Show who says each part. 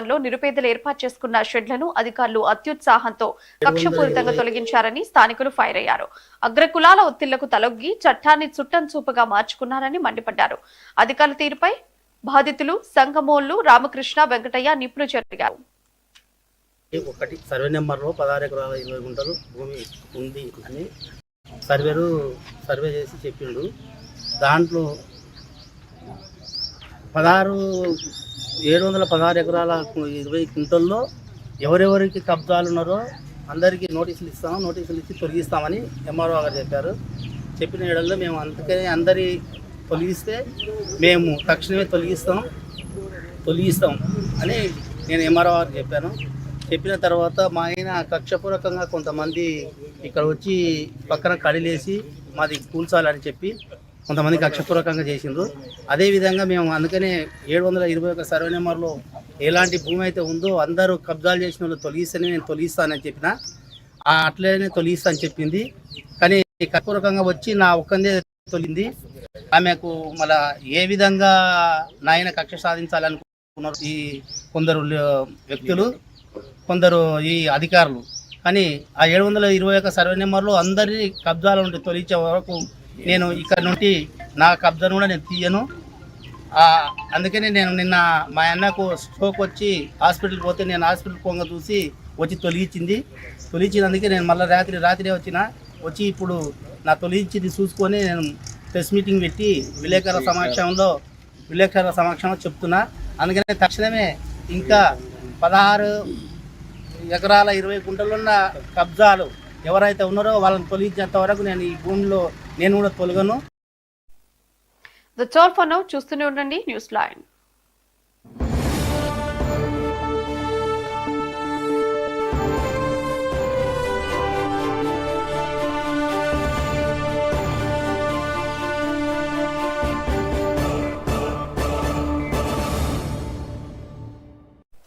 Speaker 1: లో నిరుపేదలు ఏర్పాటు చేసుకున్న షెడ్లను అధికారులు అత్యుత్సాహంతో కక్షపూరితంగా తొలగించారని స్థానికులు ఫైర్ అయ్యారు. అగ్రకులాల ఒత్తిళ్లకు తలొగ్గి చట్టాన్ని చుట్టం చూపుగా మార్చుకున్నారని మండిపడ్డారు. అధికారుల తీరుపై బాధితులు సంగమోళ్లు రామకృష్ణ వెంకటయ్య నిప్పులు చెరిగారు.
Speaker 2: ఒకటి సర్వే నెంబర్లో 16 ఎకరాల 20 గుంటలు భూమి ఉంది అని సర్వే చేసి చెప్పిండు. దాంట్లో 716 ఎకరాల 20 గుంటల్లో ఎవరెవరికి కబ్జాలు ఉన్నారో అందరికీ నోటీసులు ఇచ్చి తొలగిస్తామని ఎంఆర్ఓ గారు చెప్పారు. చెప్పిన ఏడల్లో మేము అందుకని అందరి తొలగిస్తే మేము తక్షణమే తొలగిస్తాం అని నేను ఎంఆర్ఓ గారికి చెప్పాను. చెప్పిన తర్వాత మా ఆయన కక్షపూర్వకంగా కొంతమంది ఇక్కడ వచ్చి పక్కన కడిలేసి మాది కూల్చాలని చెప్పి కొంతమంది కక్షపూర్వకంగా చేసిండ్రు. అదేవిధంగా మేము అందుకనే 721 సర్వే నెంబర్లో ఎలాంటి భూమి అయితే ఉందో అందరూ కబ్జాలు చేసిన వాళ్ళు తొలగిస్తేనే నేను తొలగిస్తానని చెప్పిన, అట్లనే తొలగిస్తా అని చెప్పింది. కానీ కక్షపూర్వకంగా వచ్చి నా ఒక్కందే తొలిగింది. ఆమెకు మళ్ళా ఏ విధంగా నాయన కక్ష సాధించాలనుకున్నారు ఈ కొందరు వ్యక్తులు, కొందరు ఈ అధికారులు. కానీ ఆ 721 సర్వే నెంబర్లో అందరి కబ్జాల నుండి తొలగించే వరకు నేను ఇక్కడ నుండి నా కబ్జాను కూడా నేను తీయను. అందుకని నేను నిన్న మా అన్నకు స్ట్రోక్ వచ్చి హాస్పిటల్కి పోతే నేను హాస్పిటల్ పోగా చూసి వచ్చి తొలగించినందుకే నేను మళ్ళీ రాత్రి వచ్చి ఇప్పుడు నా తొలగించింది చూసుకొని నేను ప్రెస్ మీటింగ్ పెట్టి విలేకరుల సమక్షంలో చెప్తున్నా. అందుకనే తక్షణమే ఇంకా 16 ఎకరాల 20 గుంటలున్న కబ్జాలు ఎవరైతే ఉన్నారో వాళ్ళని తొలగించేంత వరకు నేను ఈ భూమిలో నేను కూడా తొలగను.
Speaker 1: చూస్తూనే ఉండండి న్యూస్ లైన్.